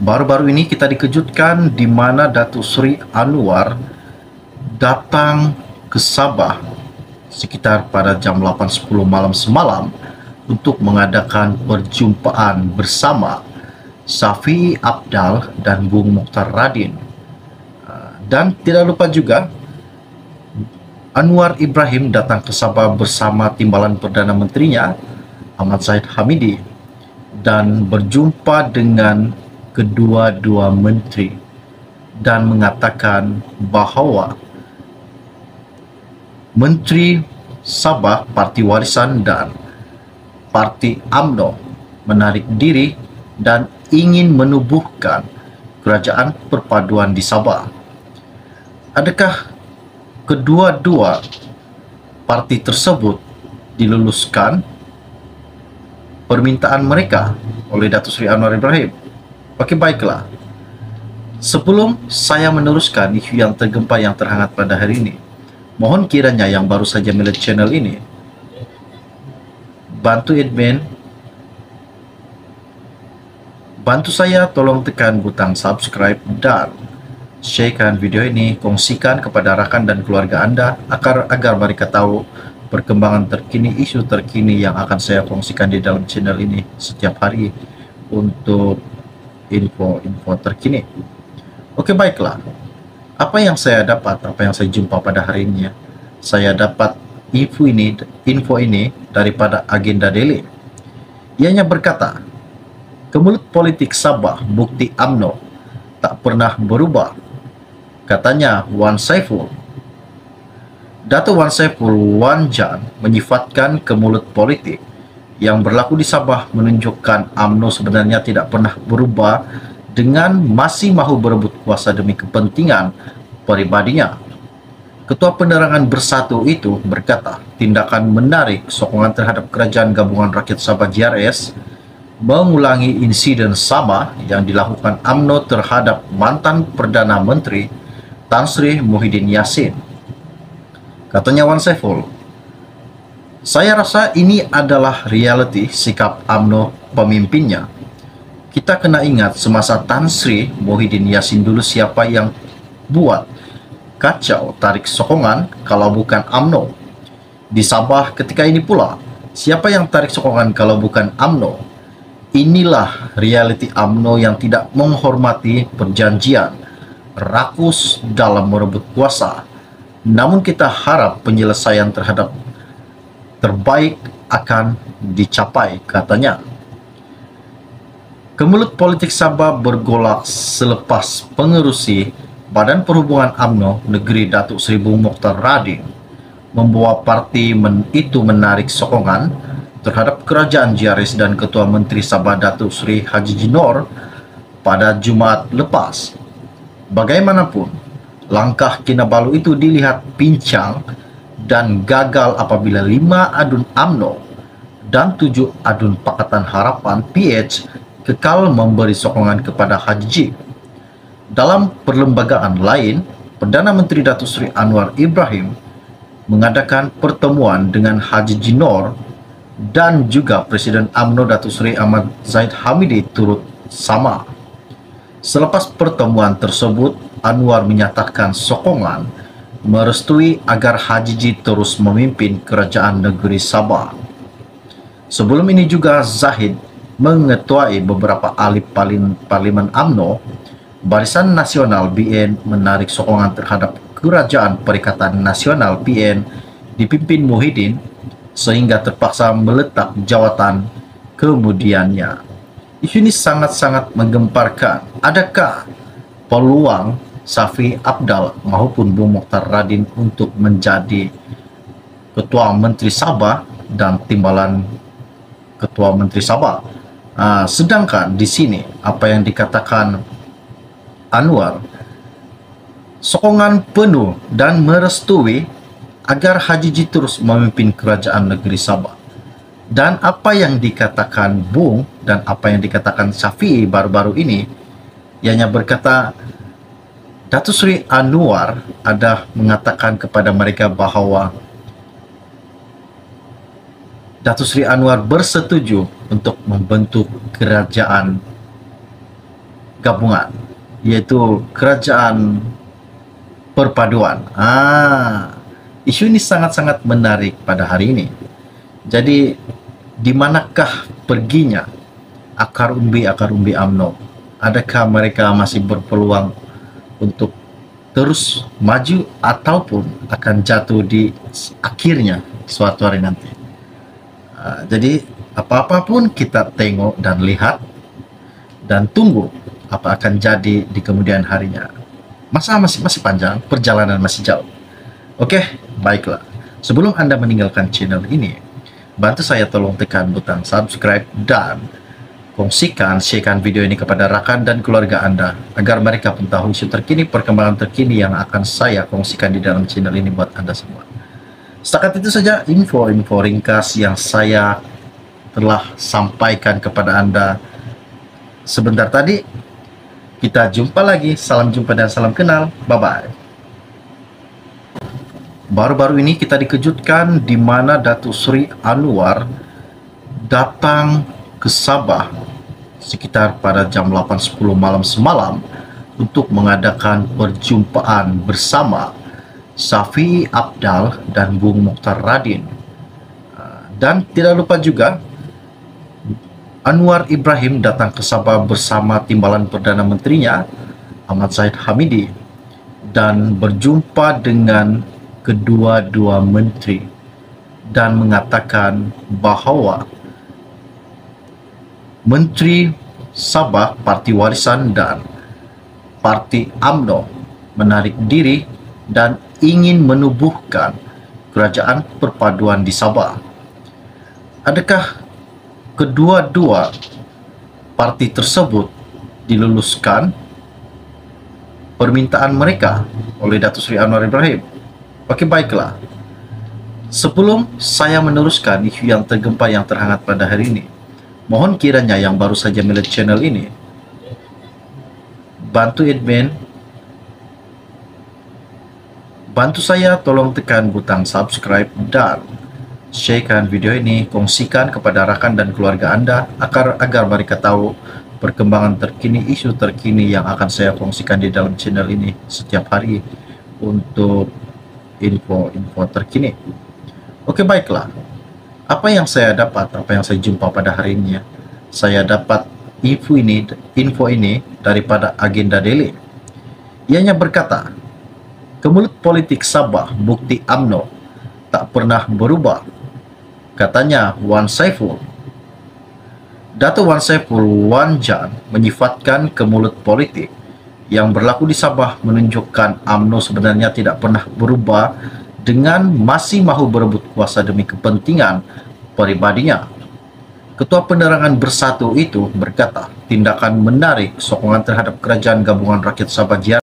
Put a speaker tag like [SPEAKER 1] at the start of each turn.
[SPEAKER 1] Baru-baru ini kita dikejutkan di mana Datuk Seri Anwar datang ke Sabah sekitar pada jam 8.10 malam semalam untuk mengadakan perjumpaan bersama Shafiee Apdal dan Bung Mokhtar Radin. Dan tidak lupa juga Anwar Ibrahim datang ke Sabah bersama timbalan Perdana Menterinya Ahmad Zahid Hamidi dan berjumpa dengan kedua-dua menteri dan mengatakan bahawa Menteri Sabah Parti Warisan dan Parti UMNO menarik diri dan ingin menubuhkan Kerajaan Perpaduan di Sabah. Adakah kedua-dua parti tersebut diluluskan permintaan mereka oleh Datuk Seri Anwar Ibrahim? Okey, baiklah. Sebelum saya meneruskan isu yang tergempar yang terhangat pada hari ini, mohon kiranya yang baru saja melihat channel ini, bantu admin, bantu saya tolong tekan butang subscribe dan sharekan video ini, kongsikan kepada rakan dan keluarga anda agar mereka tahu perkembangan terkini, isu terkini yang akan saya kongsikan di dalam channel ini setiap hari untuk info-info terkini. Okey, baiklah. Apa yang saya dapat, apa yang saya jumpa pada hari ini, saya dapat info ini daripada Agenda Daily. Ianya berkata, kemulut politik Sabah bukti UMNO tak pernah berubah, katanya Wan Saiful. Dato' Wan Saiful Wan Jan menyifatkan kemulut politik yang berlaku di Sabah menunjukkan UMNO sebenarnya tidak pernah berubah dengan masih mahu berebut kuasa demi kepentingan peribadinya. Ketua Penerangan Bersatu itu berkata, tindakan menarik sokongan terhadap Kerajaan Gabungan Rakyat Sabah GRS mengulangi insiden sama yang dilakukan UMNO terhadap mantan Perdana Menteri Tan Sri Muhyiddin Yassin. Katanya Wan Saiful, saya rasa ini adalah realiti sikap UMNO pemimpinnya. Kita kena ingat semasa Tan Sri Muhyiddin Yassin dulu siapa yang buat kacau tarik sokongan kalau bukan UMNO. Di Sabah ketika ini pula, siapa yang tarik sokongan kalau bukan UMNO? Inilah realiti UMNO yang tidak menghormati perjanjian, rakus dalam merebut kuasa. Namun kita harap penyelesaian terbaik akan dicapai, katanya. Kemulut politik Sabah bergolak selepas pengerusi Badan Perhubungan UMNO Negeri Datuk Seri Bung Mokhtar Radin membawa parti itu menarik sokongan terhadap Kerajaan GRS dan Ketua Menteri Sabah Datuk Seri Haji Jinor pada Jumaat lepas. Bagaimanapun, langkah Kinabalu itu dilihat pincang dan gagal apabila 5 adun UMNO dan 7 adun Pakatan Harapan PH kekal memberi sokongan kepada Haji J. Dalam perlembagaan lain, Perdana Menteri Datuk Seri Anwar Ibrahim mengadakan pertemuan dengan Haji Jinor dan juga Presiden UMNO Datuk Seri Ahmad Zahid Hamidi turut sama. Selepas pertemuan tersebut, Anwar menyatakan sokongan merestui agar Haji J terus memimpin Kerajaan Negeri Sabah. Sebelum ini juga Zahid mengetuai beberapa ahli Parlimen UMNO. Barisan Nasional BN menarik sokongan terhadap Kerajaan Perikatan Nasional PN dipimpin Muhyiddin sehingga terpaksa meletak jawatan kemudiannya. Isu ini sangat-sangat menggemparkan. Adakah peluang Shafiee Apdal maupun Bung Mokhtar Radin untuk menjadi Ketua Menteri Sabah dan timbalan Ketua Menteri Sabah? Sedangkan di sini apa yang dikatakan Anwar, sokongan penuh dan merestui agar Haji J terus memimpin Kerajaan Negeri Sabah. Dan apa yang dikatakan Bung dan apa yang dikatakan Shafiee baru-baru ini, ianya berkata Datuk Seri Anwar ada mengatakan kepada mereka bahawa Datuk Seri Anwar bersetuju untuk membentuk kerajaan gabungan, yaitu kerajaan perpaduan. Isu ini sangat-sangat menarik pada hari ini. Jadi, di manakah perginya akar umbi UMNO? Adakah mereka masih berpeluang untuk terus maju ataupun akan jatuh di akhirnya suatu hari nanti? Jadi, apa-apapun kita tengok dan lihat dan tunggu apa akan jadi di kemudian harinya. Masa masih panjang, perjalanan masih jauh. Oke, baiklah. Sebelum Anda meninggalkan channel ini, bantu saya tolong tekan butang subscribe dan kongsikan, sharekan video ini kepada rakan dan keluarga Anda agar mereka pun tahu isu terkini, perkembangan terkini yang akan saya kongsikan di dalam channel ini buat Anda semua. Setakat itu saja info-info ringkas yang saya telah sampaikan kepada Anda sebentar tadi. Kita jumpa lagi. Salam jumpa dan salam kenal. Bye-bye. Baru-baru ini kita dikejutkan di mana Datuk Seri Anwar datang ke Sabah sekitar pada jam 8.10 malam semalam untuk mengadakan perjumpaan bersama Syafiee Apdal dan Bung Mokhtar Radin. Dan tidak lupa juga Anwar Ibrahim datang ke Sabah bersama timbalan Perdana Menterinya Ahmad Zahid Hamidi dan berjumpa dengan kedua-dua menteri dan mengatakan bahawa Menteri Sabah Parti Warisan dan Parti UMNO menarik diri dan ingin menubuhkan kerajaan perpaduan di Sabah. Adakah kedua-dua parti tersebut diluluskan permintaan mereka oleh Datuk Seri Anwar Ibrahim? Oke, baiklah. Sebelum saya meneruskan isu yang tergempa yang terhangat pada hari ini, mohon kiranya yang baru saja melihat channel ini, bantu admin, bantu saya tolong tekan butang subscribe dan sharekan video ini, kongsikan kepada rakan dan keluarga Anda agar mereka tahu perkembangan terkini, isu terkini yang akan saya kongsikan di dalam channel ini setiap hari untuk info-info terkini. Oke, baiklah. Apa yang saya dapat, apa yang saya jumpa pada hari ini, saya dapat info ini daripada Agenda Daily. Ianya berkata, kemulut politik Sabah bukti UMNO tak pernah berubah, katanya Wan Saiful. Dato' Wan Saiful Wanjan menyifatkan kemulut politik yang berlaku di Sabah menunjukkan UMNO sebenarnya tidak pernah berubah dengan masih mahu berebut kuasa demi kepentingan pribadinya. Ketua Penerangan Bersatu itu berkata, tindakan menarik sokongan terhadap Kerajaan Gabungan Rakyat Sabah